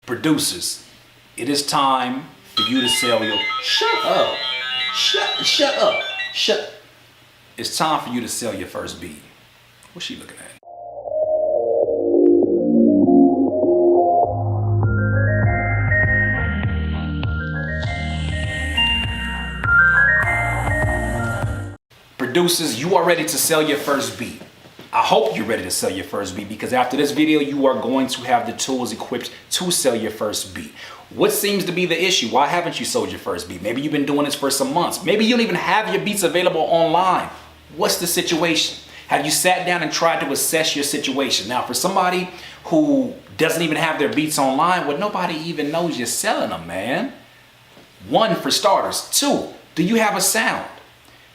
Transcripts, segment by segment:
Producers, it is time for you to sell your... Shut up. Shut up. It's time for you to sell your first beat. What's she looking at? Producers, you are ready to sell your first beat. I hope you're ready to sell your first beat, because after this video, you are going to have the tools equipped to sell your first beat. What seems to be the issue? Why haven't you sold your first beat? Maybe you've been doing this for some months. Maybe you don't even have your beats available online. What's the situation? Have you sat down and tried to assess your situation? Now, for somebody who doesn't even have their beats online, well, nobody even knows you're selling them, man. One, for starters. Two, do you have a sound?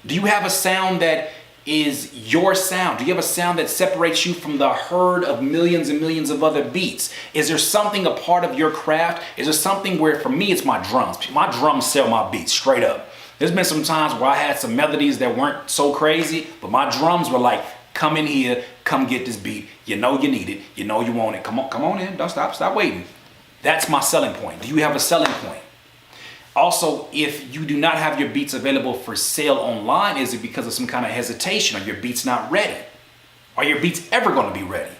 Do you have a sound that is your sound? Do you have a sound that separates you from the herd of millions and millions of other beats? Is there something a part of your craft? Is there something where, for me, it's my drums. My drums sell my beats straight up. There's been some times where I had some melodies that weren't so crazy, but my drums were like, come in here, come get this beat. You know you need it. You know you want it. Come on in. Don't stop waiting. That's my selling point. Do you have a selling point? Also, if you do not have your beats available for sale online, is it because of some kind of hesitation? Are your beats not ready? Are your beats ever going to be ready?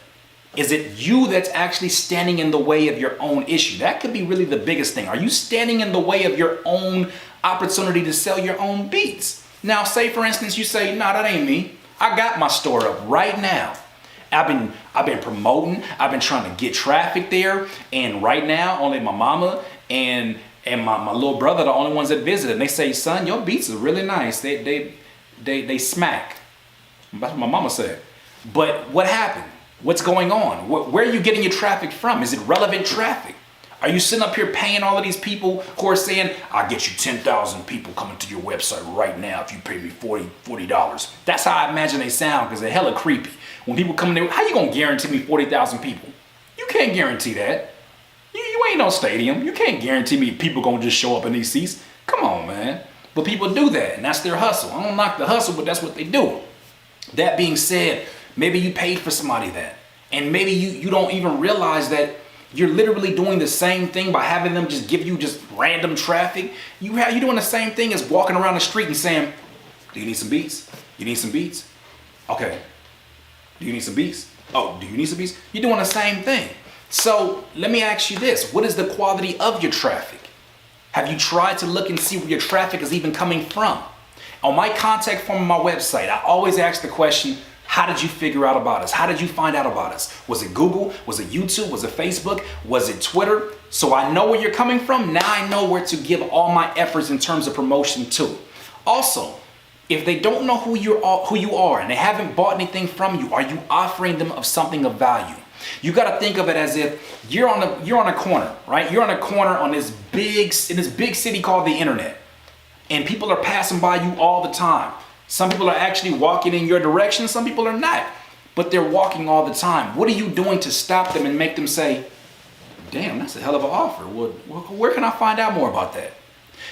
Is it you that's actually standing in the way of your own issue? That could be really the biggest thing. Are you standing in the way of your own opportunity to sell your own beats? Now, say for instance, you say, nah, that ain't me. I got my store up right now. I've been promoting. I've been trying to get traffic there. And right now, only my mama and my little brother, the only ones that visit, and they say, son, your beats are really nice. They smack. That's what my mama said. But what happened? What's going on? Where are you getting your traffic from? Is it relevant traffic? Are you sitting up here paying all of these people who are saying, I'll get you 10,000 people coming to your website right now if you pay me $40? That's how I imagine they sound, because they're hella creepy. When people come in there, how you gonna guarantee me 40,000 people? You can't guarantee that. You ain't no stadium. You can't guarantee me people gonna just show up in these seats. Come on, man. But people do that, and that's their hustle. I don't knock the hustle, but that's what they do. That being said, maybe you paid for somebody that, and maybe you don't even realize that you're literally doing the same thing by having them just give you just random traffic. You're doing the same thing as walking around the street and saying, do you need some beats? You need some beats? Okay. Do you need some beats? Oh, do you need some beats? You're doing the same thing. So let me ask you this. What is the quality of your traffic? Have you tried to look and see where your traffic is even coming from? On my contact form on my website, I always ask the question, how did you figure out about us? How did you find out about us? Was it Google? Was it YouTube? Was it Facebook? Was it Twitter? So I know where you're coming from. Now I know where to give all my efforts in terms of promotion to. Also, if they don't know who you are and they haven't bought anything from you, are you offering them of something of value? You got to think of it as if you're on a corner, right? You're on a corner in this big city called the internet, and people are passing by you all the time. Some people are actually walking in your direction. Some people are not, but they're walking all the time. What are you doing to stop them and make them say, damn, that's a hell of an offer. Where can I find out more about that?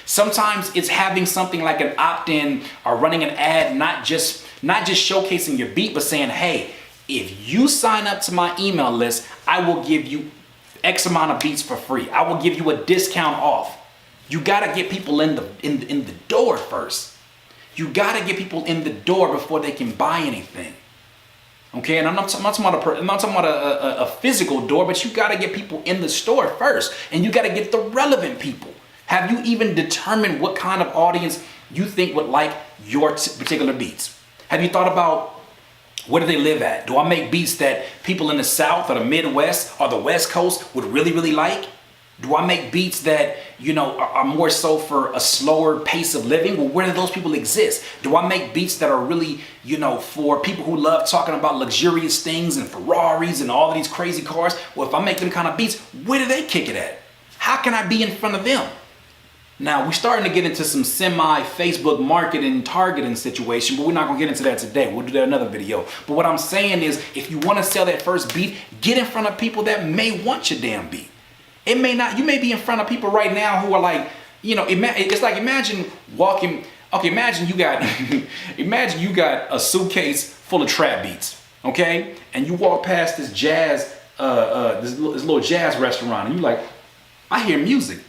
Sometimes it's having something like an opt-in or running an ad, not just showcasing your beat, but saying, hey, if you sign up to my email list, I will give you X amount of beats for free. I will give you a discount off. You got to get people in the door first. You got to get people in the door before they can buy anything. Okay, and I'm not talking about a physical door, but you got to get people in the store first, and you got to get the relevant people. Have you even determined what kind of audience you think would like your particular beats? Have you thought about where do they live at? Do I make beats that people in the South or the Midwest or the West Coast would really, really like? Do I make beats that, are more so for a slower pace of living? Well, where do those people exist? Do I make beats that are really, for people who love talking about luxurious things and Ferraris and all of these crazy cars? Well, if I make them kind of beats, where do they kick it at? How can I be in front of them? Now, we're starting to get into some semi-Facebook marketing targeting situation, but we're not going to get into that today. We'll do that in another video. But what I'm saying is, if you want to sell that first beat, get in front of people that may want your damn beat. It may not, you may be in front of people right now who are like, it's like imagine walking, okay, imagine you got a suitcase full of trap beats, okay? And you walk past this jazz, this little jazz restaurant, and you're like, I hear music.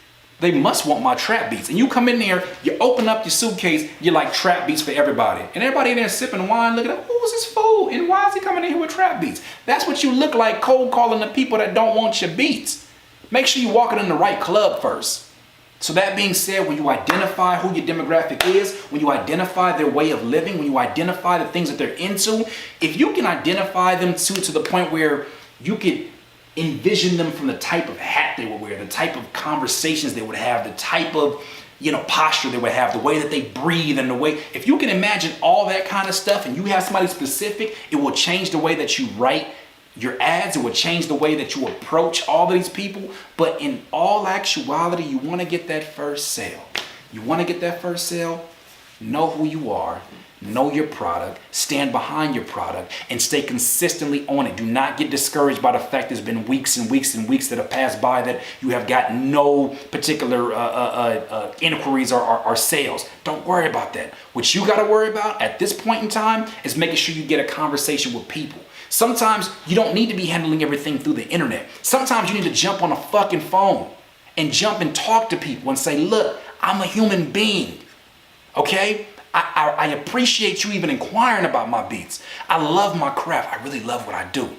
They must want my trap beats. And you come in there, you open up your suitcase, you're like trap beats for everybody. And everybody in there sipping wine, looking at, who's this fool? And why is he coming in here with trap beats? That's what you look like, cold calling the people that don't want your beats. Make sure you're walking in the right club first. So that being said, when you identify who your demographic is, when you identify their way of living, when you identify the things that they're into, if you can identify them to the point where you could envision them from the type of hat they would wear, the type of conversations they would have, the type of, posture they would have, the way that they breathe, and the way, if you can imagine all that kind of stuff and you have somebody specific, it will change the way that you write your ads. It will change the way that you approach all of these people. But in all actuality, you want to get that first sale. You want to get that first sale? Know who you are. Know your product, stand behind your product, and stay consistently on it. Do not get discouraged by the fact there's been weeks and weeks and weeks that have passed by that you have got no particular inquiries or sales. Don't worry about that. What you got to worry about at this point in time is making sure you get a conversation with people. Sometimes you don't need to be handling everything through the internet. Sometimes you need to jump on a fucking phone and jump and talk to people and say, look, I'm a human being, okay? I appreciate you even inquiring about my beats. I love my craft. I really love what I do.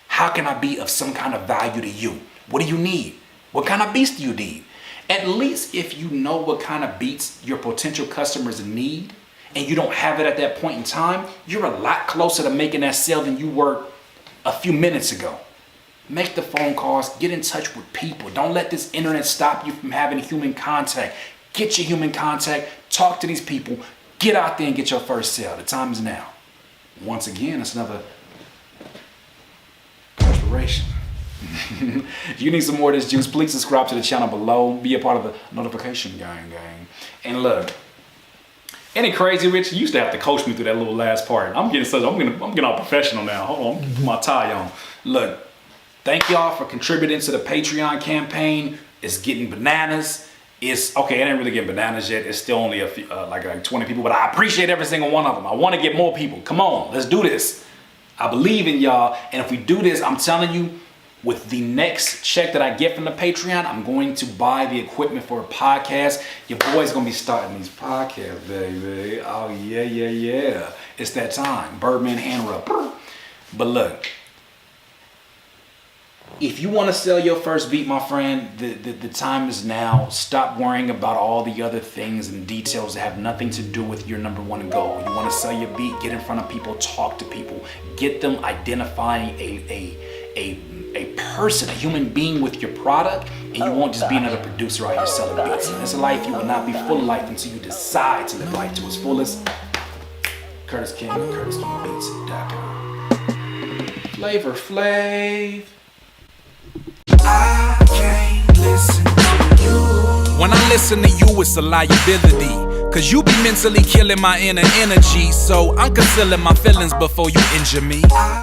How can I be of some kind of value to you? What do you need? What kind of beats do you need? At least if you know what kind of beats your potential customers need and you don't have it at that point in time, you're a lot closer to making that sale than you were a few minutes ago. Make the phone calls, get in touch with people. Don't let this internet stop you from having human contact. Get your human contact, talk to these people. Get out there and get your first sale. The time is now. Once again, it's another inspiration. If you need some more of this juice, please subscribe to the channel below. Be a part of the notification gang. And look, ain't it crazy, Rich? You used to have to coach me through that little last part. I'm getting all professional now. Hold on, put my tie on. Look, thank y'all for contributing to the Patreon campaign. It's getting bananas. It's okay. It ain't really getting bananas yet. It's still only a few, like 20 people, but I appreciate every single one of them. I want to get more people. Come on, let's do this. I believe in y'all, and if we do this, I'm telling you, with the next check that I get from the Patreon, I'm going to buy the equipment for a podcast. Your boy's gonna be starting these podcasts, baby. Oh yeah. It's that time. Birdman hand rub. But look. If you want to sell your first beat, my friend, the time is now. Stop worrying about all the other things and details that have nothing to do with your number one goal. You want to sell your beat, get in front of people, talk to people, get them identifying a person, a human being with your product, and you won't just be another producer out here selling beats. And it's a life you will not be full of life until you decide to live life to its fullest. Curtis King, CurtisKingBeats.com. Flavor Flav. I can't listen to you. When I listen to you, it's a liability. Cause you be mentally killing my inner energy. So I'm concealing my feelings before you injure me.